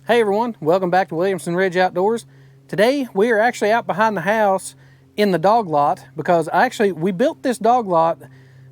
Hey everyone, welcome back to Williamson Ridge Outdoors. Today we are actually out behind the house in the dog lot because we built this dog lot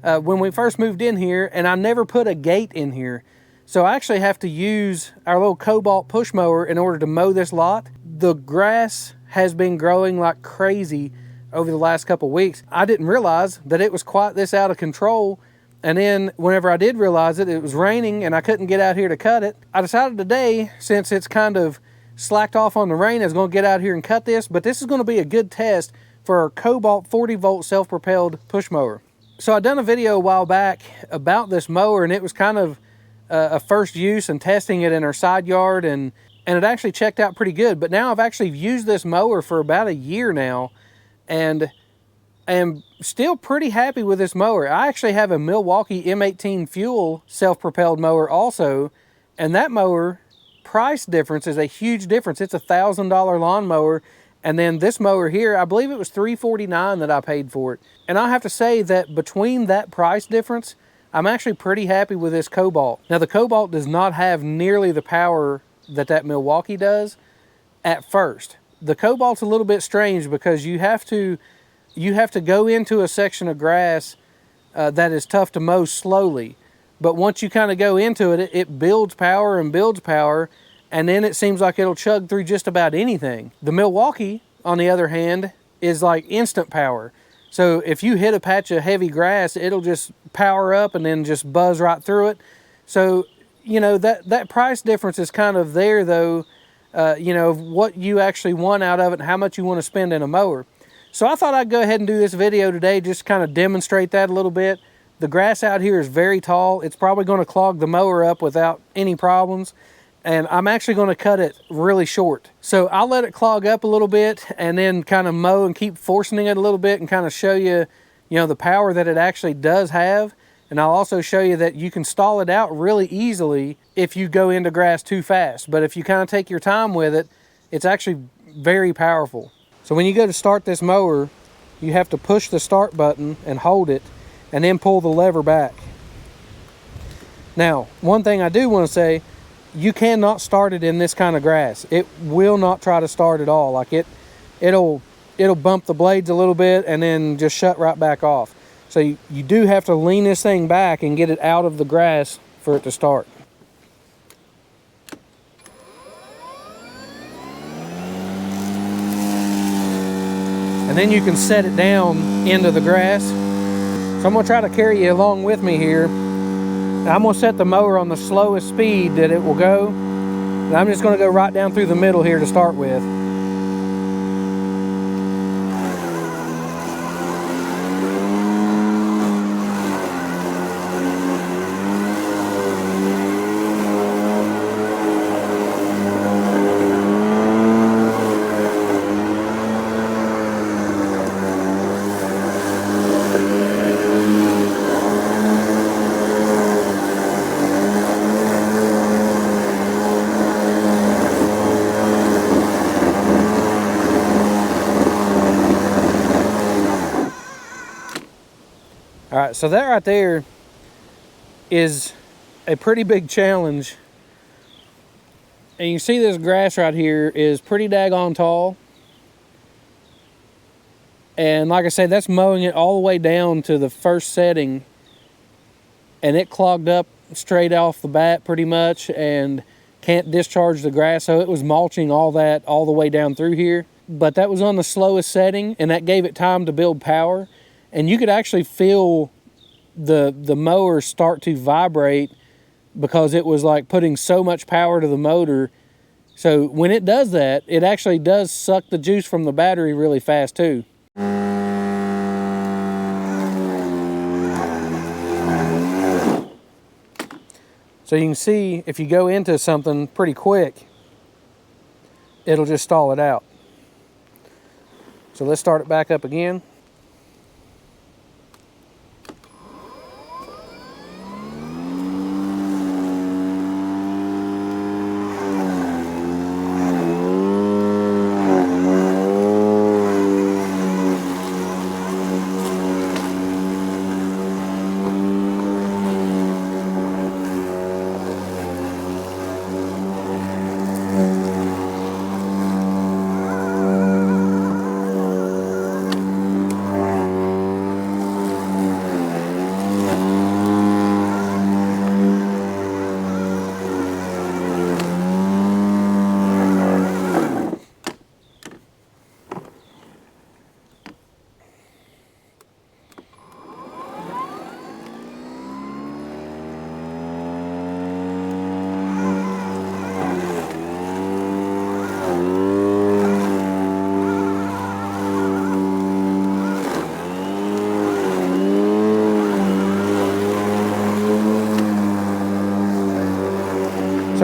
when we first moved in here, and I never put a gate in here. So I actually have to use our little Kobalt push mower in order to mow this lot. The grass has been growing like crazy over the last couple weeks. I didn't realize that it was quite this out of control. And then whenever I did realize it, it was raining and I couldn't get out here to cut it. I decided today, since it's kind of slacked off on the rain, I was going to get out here and cut this. But this is going to be a good test for our Kobalt 40V self-propelled push mower. So I done a video a while back about this mower, and it was kind of a first use and testing it in our side yard, and it actually checked out pretty good. But now I've actually used this mower for about a year now, and am still pretty happy with this mower. I actually have a Milwaukee M18 fuel self-propelled mower also, and that mower price difference is a huge difference. It's a $1,000 lawnmower, and then this mower here, I believe it was $349 that I paid for it. And I have to say that between that price difference, I'm actually pretty happy with this Kobalt. Now the Kobalt does not have nearly the power that Milwaukee does at first. The Kobalt's a little bit strange because you have to go into a section of grass that is tough to mow slowly. But once you kind of go into it, it builds power and builds power, and then it seems like it'll chug through just about anything. The Milwaukee, on the other hand, is like instant power. So if you hit a patch of heavy grass, it'll just power up and then just buzz right through it. So, you know, that price difference is kind of there, though, you know, of what you actually want out of it and how much you want to spend in a mower. So I thought I'd go ahead and do this video today, just kind of demonstrate that a little bit. The grass out here is very tall. It's probably going to clog the mower up without any problems. And I'm actually going to cut it really short. So I'll let it clog up a little bit and then kind of mow and keep forcing it a little bit and kind of show you, the power that it actually does have. And I'll also show you that you can stall it out really easily if you go into grass too fast. But if you kind of take your time with it, it's actually very powerful. So when you go to start this mower, you have to push the start button and hold it and then pull the lever back. Now, one thing I do want to say, you cannot start it in this kind of grass. It will not try to start at all. Like it'll bump the blades a little bit and then just shut right back off. So you do have to lean this thing back and get it out of the grass for it to start. And then you can set it down into the grass. So I'm gonna try to carry you along with me here. I'm gonna set the mower on the slowest speed that it will go. And I'm just gonna go right down through the middle here to start with. All right, so that right there is a pretty big challenge. And you see this grass right here is pretty daggone tall. And like I said, that's mowing it all the way down to the first setting. And it clogged up straight off the bat pretty much and can't discharge the grass. So it was mulching all that all the way down through here. But that was on the slowest setting, and that gave it time to build power. And you could actually feel the mower start to vibrate because it was like putting so much power to the motor. So when it does that, it actually does suck the juice from the battery really fast too. So you can see if you go into something pretty quick, it'll just stall it out. So let's start it back up again.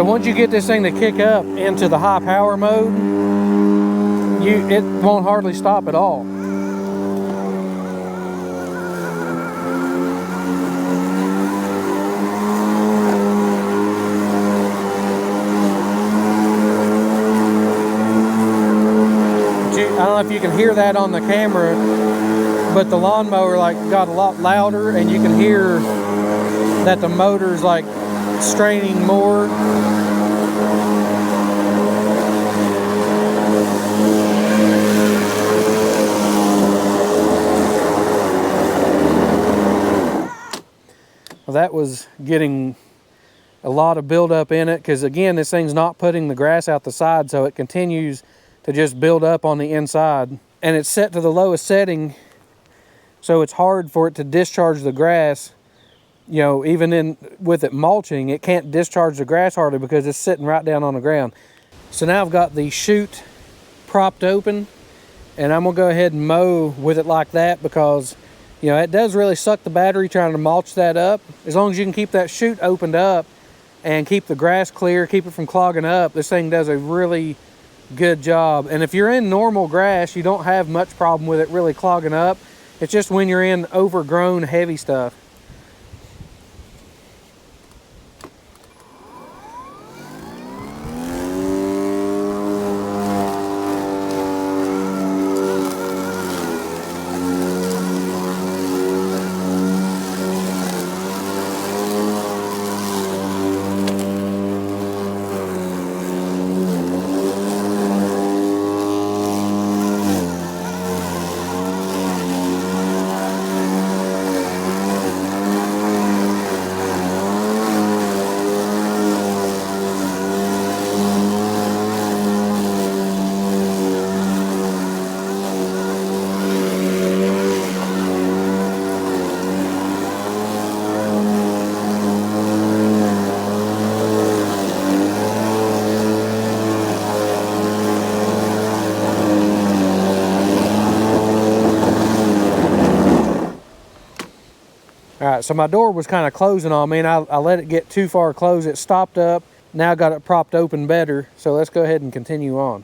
So once you get this thing to kick up into the high power mode, it won't hardly stop at all. I don't know if you can hear that on the camera, but the lawnmower like got a lot louder, and you can hear that the motor's like straining more. Well, that was getting a lot of buildup in it, because again, this thing's not putting the grass out the side, so it continues to just build up on the inside. And it's set to the lowest setting, so it's hard for it to discharge the grass. You know, even with it mulching, it can't discharge the grass hardly because it's sitting right down on the ground. So now I've got the chute propped open, and I'm gonna go ahead and mow with it like that, because you know, it does really suck the battery trying to mulch that up. As long as you can keep that chute opened up and keep the grass clear, keep it from clogging up, this thing does a really good job. And if you're in normal grass, you don't have much problem with it really clogging up. It's just when you're in overgrown heavy stuff. All right, so my door was kind of closing on me, and I let it get too far closed. It stopped up. Now I got it propped open better. So let's go ahead and continue on.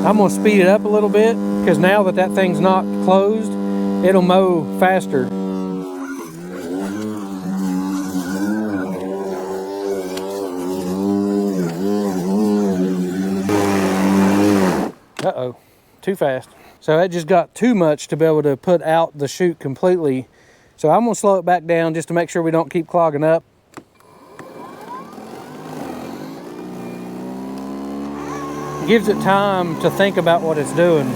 I'm gonna speed it up a little bit, because now that that thing's not closed, it'll mow faster. Uh-oh, too fast. So that just got too much to be able to put out the chute completely. So I'm gonna slow it back down just to make sure we don't keep clogging up. Gives it time to think about what it's doing.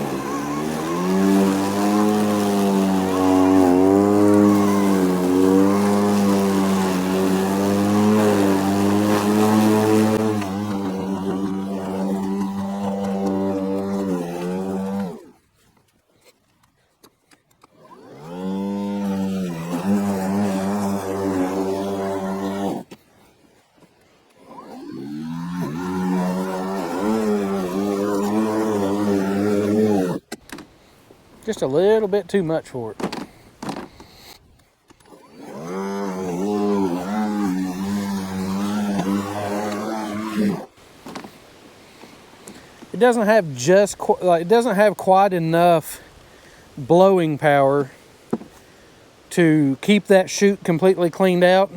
Just a little bit too much for it. It doesn't have quite enough blowing power to keep that chute completely cleaned out.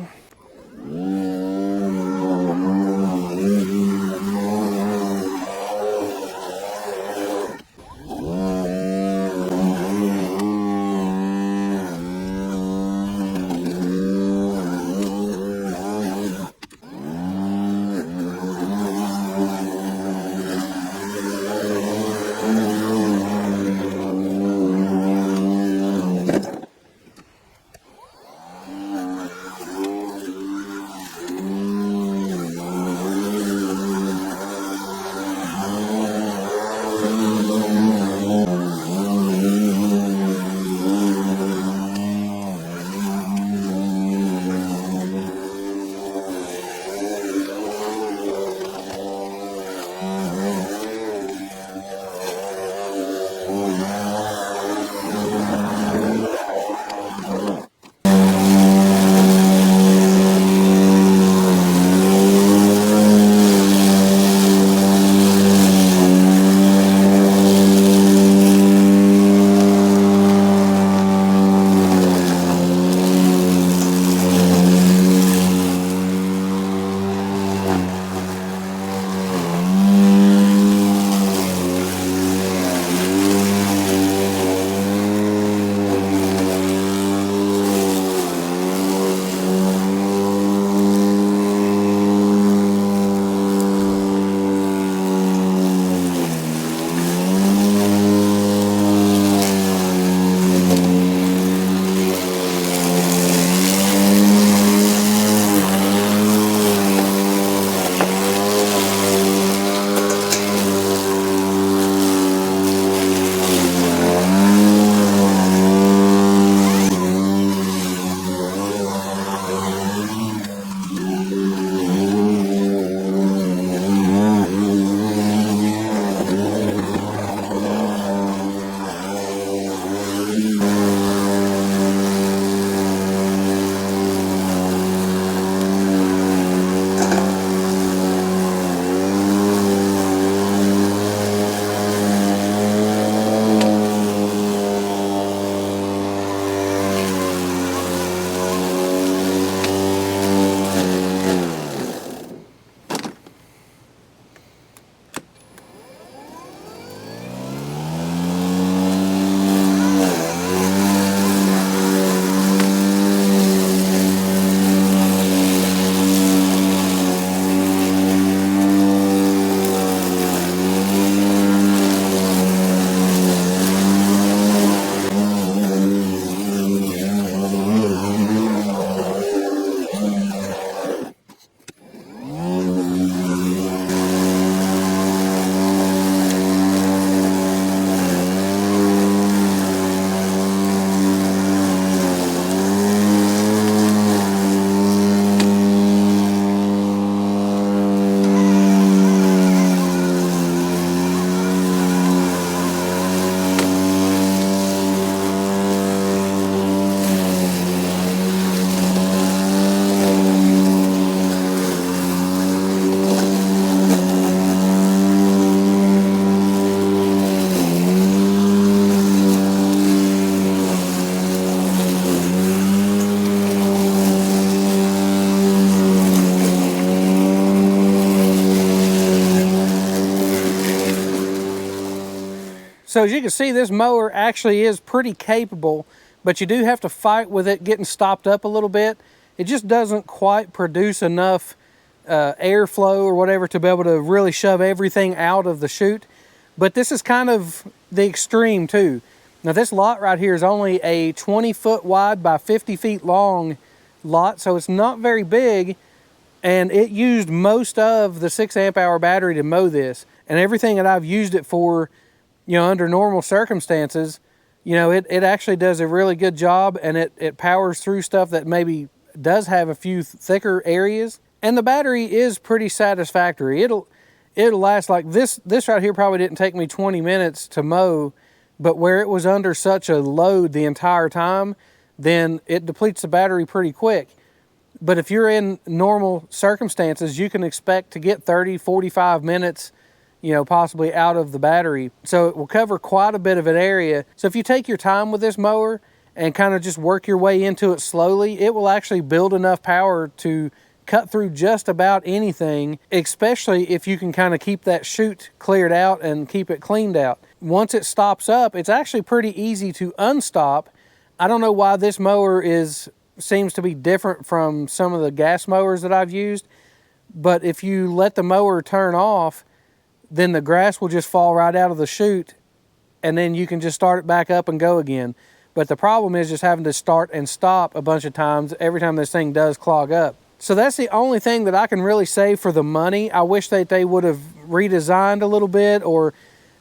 So as you can see, this mower actually is pretty capable, but you do have to fight with it getting stopped up a little bit. It just doesn't quite produce enough airflow or whatever to be able to really shove everything out of the chute. But this is kind of the extreme too. Now this lot right here is only a 20 foot wide by 50 feet long lot, so it's not very big, and it used most of the 6 amp hour battery to mow this. And everything that I've used it for, you know, under normal circumstances, you know, it actually does a really good job, and it powers through stuff that maybe does have a few thicker areas. And the battery is pretty satisfactory. It'll last, like this right here probably didn't take me 20 minutes to mow, but where it was under such a load the entire time, then it depletes the battery pretty quick. But if you're in normal circumstances, you can expect to get 30, 45 minutes, you know, possibly out of the battery. So it will cover quite a bit of an area. So if you take your time with this mower and kind of just work your way into it slowly, it will actually build enough power to cut through just about anything, especially if you can kind of keep that chute cleared out and keep it cleaned out. Once it stops up, it's actually pretty easy to unstop. I don't know why this mower seems to be different from some of the gas mowers that I've used, but if you let the mower turn off, then the grass will just fall right out of the chute, and then you can just start it back up and go again. But the problem is just having to start and stop a bunch of times every time this thing does clog up. So that's the only thing that I can really say for the money. I wish that they would have redesigned a little bit, or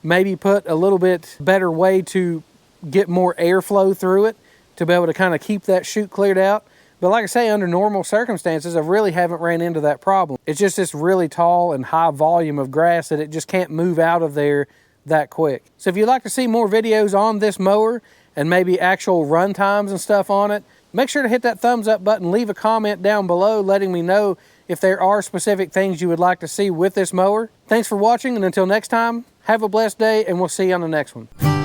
maybe put a little bit better way to get more airflow through it to be able to kind of keep that chute cleared out. But like I say, under normal circumstances, I really haven't ran into that problem. It's just this really tall and high volume of grass that it just can't move out of there that quick. So if you'd like to see more videos on this mower and maybe actual run times and stuff on it, make sure to hit that thumbs up button, leave a comment down below letting me know if there are specific things you would like to see with this mower. Thanks for watching, and until next time, have a blessed day, and we'll see you on the next one.